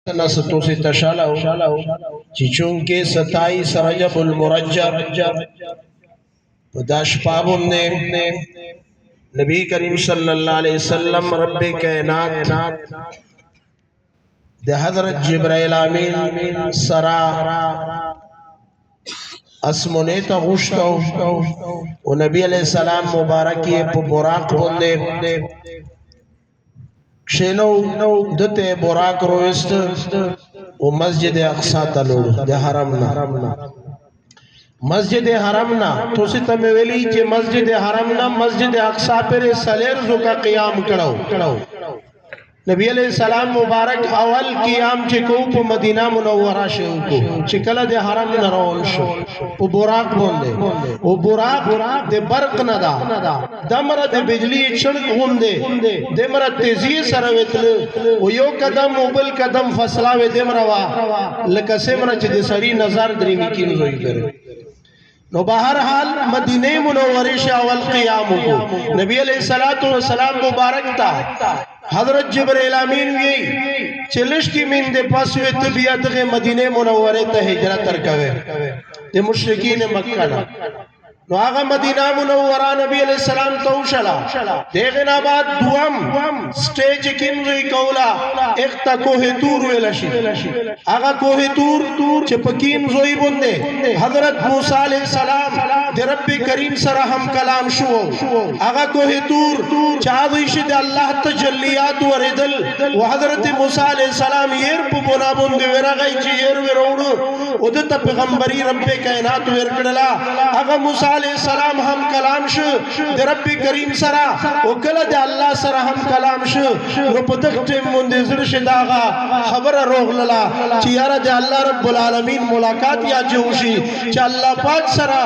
नसतों से तशाला हो चूंकि 27 रजब उल-मुरज्जब दाशपाबुन ने नबी करीम सल्लल्लाहु अलैहि वसल्लम रब्बे कायनात दे हजरत जिब्राइल आमीन सरा असमने तो गुश्तो और नबी अलैहि सलाम मुबारक ये बुराक बोंदे शेनो दते बुराक रोइस्ट वो मस्जिद अक्सा तलोड़ दे हरम ना मस्जिद हरम ना तो से तमे वेली जे मस्जिद हरम ना मस्जिद अक्सा पर सलेर जो का क़याम करो नबी अलैहि सलाम मुबारक अवल क़याम चे को प मदीना मुनव्वरा शे को चिकला दे हरम न रोल शो वो बुराक बोंदे वो बुराक दे बरक नदा दमर दे बिजली छड़क होंदे देमर तेजी सरवेतल वो यो कदम उबल कदम फसला वे देमरवा लकसेमर च दे सड़ी नजर दरीमी की जोई करे नो बहरहाल मदीने मुनव्वरे से अवल क़याम को नबी अलैहिस्सलातु वस्सलाम मुबारक ता हजरत जिब्राइल आमीन यही चलिश की मीन दे पास वे तबियत के मदीने मुनव्वरे ते हिजरत करवे ते मुशरिकीन मक्का ना नो आगा मदीना मुनव्वरा नबी अलैहिस्सलाम तौशला देखना बाद दुआम स्टेज किन री कौला एक ता कोहे तूर वेलशी आगा कोहे तूर चपकीन जोई बुंदे हजरत मूसा अलैहिस्सलाम दे रब्बी करीम सरा हम कलाम शो आगा कोहे तूर चाविश दे अल्लाह तजल्लियात वरिदल व हजरत मूसा अलैहिस्सलाम येर पुबोना बुंदे वेरा गई जी येर वेरोड़ उदत पैगंबरी रब्बे कायनात वेरकडला आगा मूसा अलैहिस्सलाम हम कलाम शो दे रब्बी करीम सरा ओकला दे अल्लाह सरा हम कलाम शो रो पदकते मुंदे जरश दागा खबर रोगलला चियारा दे अल्लाह रब्बुल आलमीन मुलाकात या जोशी च अल्लाह पाक सरा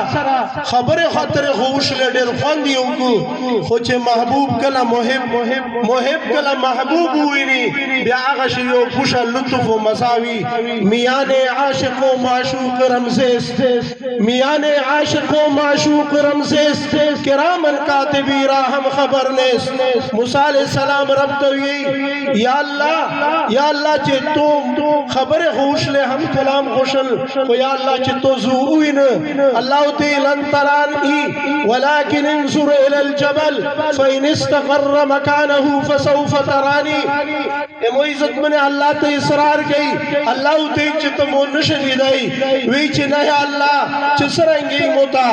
खबर खतर होश ले डेर फंदी उको खोचे महबूब कला मोहिब कला महबूब हुईनी ब्यागा शियो खुशा लुत्फ व मसावी मियाने आशिक व माशूक रमज़ेस मियाने आशिक व माशूक रमज़ेस किरामन कातिबीरा हम खबर नेस मूसा अलैहिस्सलाम रब तो यही या अल्लाह चे तो खबर होश ले हम कलाम खुशल को या अल्लाह चे तो ज़ूइन अल्लाह ते लन तरानी वलाकिन इंजुर इलल जबल फ़इन इस्तक़र्र मकानहु फसौफ तरानी ए मोइज़त मने अल्लाह ते इसरार गई अल्लाह ते चे तो मोनशनी दई वी चे न अल्लाह चे सरंगी मोता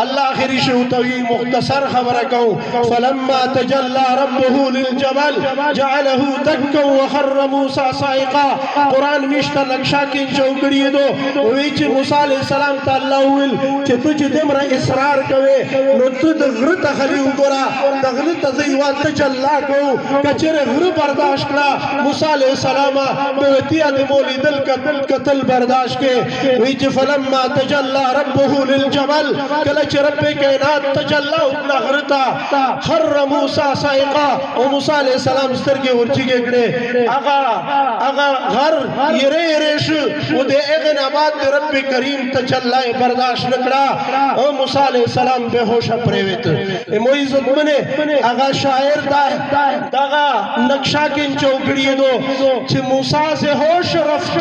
अल्लाह आखिरी शे उतवी मुख्तसर खबर कहूं फलम्मा तजल्ला रब्बुहु लिल जबल जअलहु दक्का व खर्र मूसा साइका कुरान मिश्ता नक्शा की चौकड़ी दो वीच मूसा अलैहिस्सलाम ता अल्लाह विल चे तुझ देमरा इसरार कवे नो तु दगरत खली उगरा दगरत तजवा तजल्ला को कचरे गुरु बर्दाश्त करा मूसा अलैहिस्सलाम बेवतिया दे मोली दिल कतल बर्दाश्त के वीच फलम्मा तजल्ला रब्बुहु लिल जबल कलच रब्बे कायनात तजल्ला उतना गरता खर्र मूसा साइका ओ मूसा अलैहिस्सलाम स्तर के उर्ची के गड़े आगा घर येरेश वो दे एगन आबाद दे रब्बे करीम तजल्ला बर्दाश्त नकड़ा ओ मूसा अलैहिस्सलाम बेहोश प्रेवित ए मोइज़त मने आगा शायर दागा नक्शा की चौकड़ी दो चे मूसा से होश रफ्त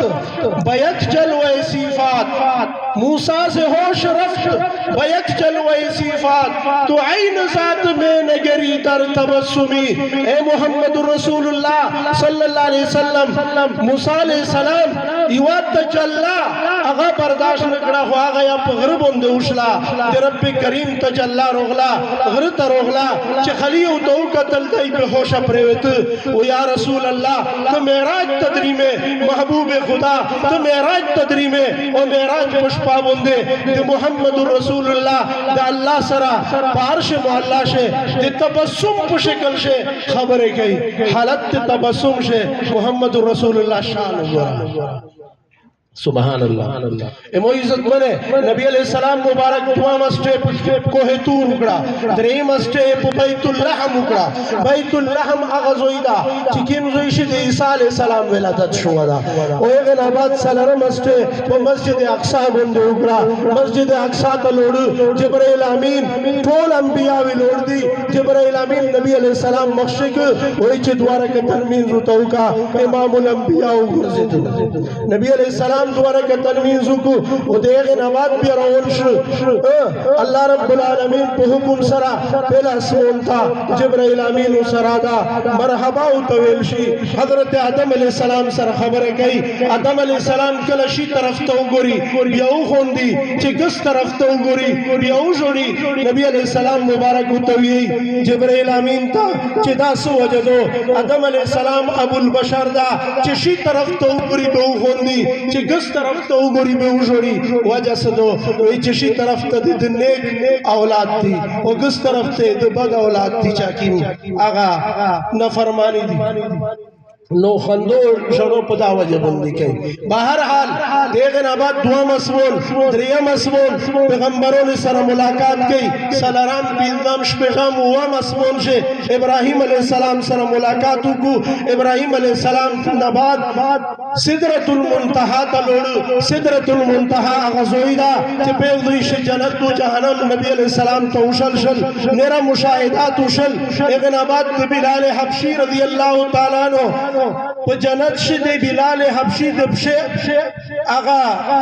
बैत जलवे सिफात मूसा से होश रफ्त बैत जलवे सिफात तो आइन ज़ात में नगरी तर तबस्सुमी ए मोहम्मद रसूलुल्लाह सल्लल्लाहु अलैहि वसल्लम मूसा अलैहिस्सलाम युवा तजल्ला आगा बर्दाश्त नकड़ा हो आ गया पगर बंदे उछला ते रब्बे करीम तजल्ला रोगला गरत रोगला चे खली तो कतल दई बेहोश प्रेवित ओ या रसूल अल्लाह तो मेराज तदरी में महबूब खुदा तो मेराज तदरी में ओ मेराज पुष्पा बंदे ते मोहम्मद रसूलुल्लाह द अल्लाह सरा पारश मोहल्ला से ते तबस्सुम पुशकल से खबर गई हालत तबस्सुम से मोहम्मद रसूलुल्लाह शान हुआ سبحان اللہ امو عزت منے نبی علیہ السلام مبارک دوام اسٹے کوہ تور اکڑا درہیم اسٹے بیت اللحم اکڑا بیت اللحم اغزوئی دا چکیم زویشی دی عیسیٰ علیہ السلام ولادت شوا دا اویغن آباد سالرم اسٹے و مسجد اقصا بندو اکڑا مسجد اقصا تلوڑ جبرائیل امین طول انبیاء ولوڑ دی جبرائیل امین نبی علیہ السلام مخشک ویچ دوارہ کے تنمین روتاو امام الانبیاء اگرزید نبی علیہ السلام دوارہ کا تنویزو کو وہ دیغن آباد بھی روان شو اللہ رب العالمین پہ حکم سرا پہلا اسمون تھا جبرائیل امین سرا دا مرحبا طویل شی حضرت آدم علیہ السلام سر خبر کئی آدم علیہ السلام کلشی طرف تو گوری بیاو خوندی چکس طرف تو گوری بیاو جوڑی نبی علیہ السلام مبارک طویل جبرائیل امین تھا چدا سو وجدو آدم علیہ السلام ابو البشر دا چشی طرف تو گوری بیاو خوندی چکس گس طرف تو گوری میں اجوڑی وجہ سدو وی چشی طرف تا دی نیک اولاد تھی و گس طرف تے دی بد اولاد تھی چاکیم آغا نفرمانی دی نو خندو شروع پدا وجہ بندی کئی بہرحال دیغن آباد دعا مسمون دریا مسمون پیغمبروں نے سر ملاقات کی سلارام پیندام شپیغام ہوا مسمون شے ابراہیم علیہ السلام سر ملاقاتو کو ابراہیم علیہ السلام نباد صدرت المنتحہ تلوڑ صدرت المنتحہ غزویدہ چی پیغدویش جنت و جہنم نبی علیہ السلام تو اشل شل نیرہ مشاہدات اشل دیغن آباد بلال حبشی رضی اللہ تعالیٰ عنہ پا جنت شد بلال حبشی دبشے آغا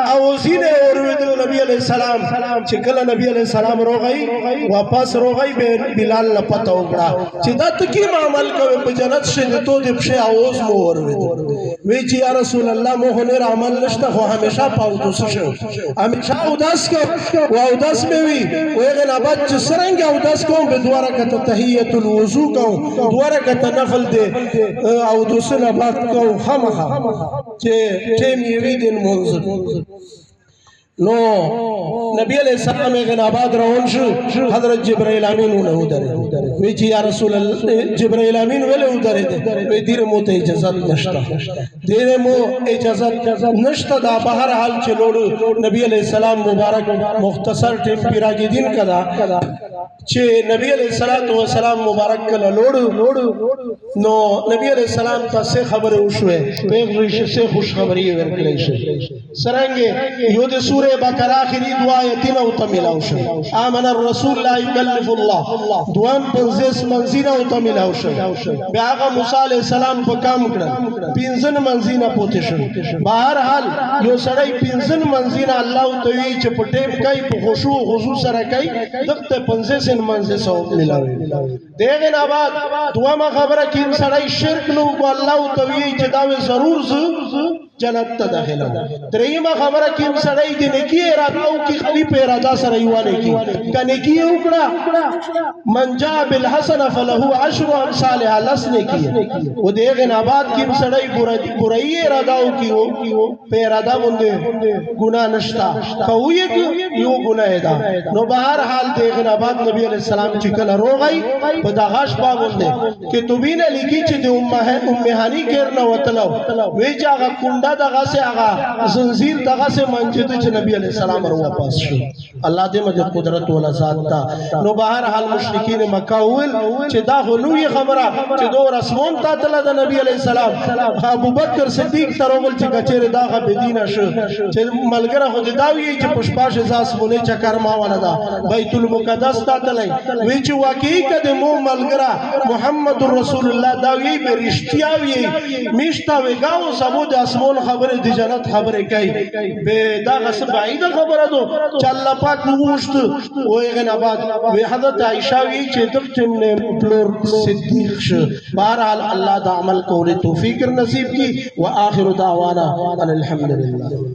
آوزین اوروید نبی علیہ السلام چکل نبی علیہ السلام رو گئی واپس رو گئی بلال نپتا اگڑا چی دا تکیم عمل کوئے پا جنت شد تو دبشے آوز مو اوروید ویچی یا رسول اللہ موہنیر عمل نشتا خو ہمیشہ پاو دوسشو ہمیشہ اوداس کو و اوداس میں بھی ویغن آباد جسرنگ اوداس کو بدوارہ کتا تحییت الوضو کو دوارہ کتا نفل دے اودوس نبات کو خمخا ٹیم یوی دن منظر نو نبی علیہ السلام ایک آباد رہون شو حضرت جبرائیل امین انہیں ادھرے ویچی یا رسول اللہ جبرائیل امین ویلے ادھرے دے وی دیر مو تے اجازت نشتا دیر مو اجازت نشتا دا بہر حال چلوڑو نبی علیہ السلام مبارک مختصر ٹیم پیرا کی دن کدا چھے نبی علیہ السلام مبارک کلا لوڑو نو نبی علیہ السلام تا سے خبر اوشوے پیغ سے خوش خبری ورکلیشے سرنگے یود سورہ بقر آخری دعایتین او تملاوشن آمن الرسول لا یکلف اللہ دوام پنزیس منزین او تملاوشن بی آقا موسیٰ علیہ السلام پا کام کرن پینزن منزین پوتشن بہرحال یو سڑی پینزن منزین اللہ توی چھ پٹیب کئی پا خوشو خضو سرکئی دقت پنزیسن منزیس او ملاوی دیغن آباد دوام خبر کین سڑی شرک لوگو اللہ توی چھ داوی ضرور جنت تا داخل ہوں ترہیم خبر کیم سڑائی دی نکی اراداؤں کی خلیپ ارادہ سرائیوانے کی کہ نکی اکڑا من جا بالحسن فلہو عشر امثالہ لس نکی وہ دیغن آباد کیم سڑائی برائی اراداؤں کی پہ ارادہ بندے گناہ نشتا کہو یہ یوں گناہ دا نو بہر حال دیغن آباد نبی علیہ السلام چکل رو گئی بداغاش با بندے کہ تبین لکی چی دی امہانی کرنا وطلو ویچ آگا کنڈا دغا سے آغا زنزیر دغا سے منجد چھ نبی علیہ السلام رو واپس شو اللہ دے مجھے قدرت والا ذات تا نو بہر حال مشرکین مکہ ہوئل چھ دا خنو یہ خبرہ چھ دو رسمون تا تلا دا نبی علیہ السلام ابو بکر صدیق تروگل چھ کچھر داغا بدینہ شو چھ ملگر خود داوی چھ پشپاش ازاس منے چھ کرما والا دا بیت المقدس تا تلائی ویچ واقعی کدے مو ملگرہ محمد رسول اللہ داوی بے رشتیاوی میشتا ویگاو سمود اسمون خبر دی جنت خبر کئی بے دا غصب عید خبر دو چالا پاک نوشت وہ اغن آباد وی حضرت عائشاوی چھ دفتن نے پلور صدیق شو بہرحال اللہ دا عمل کو توفیق نصیب کی و آخر دعوانا الحمدللہ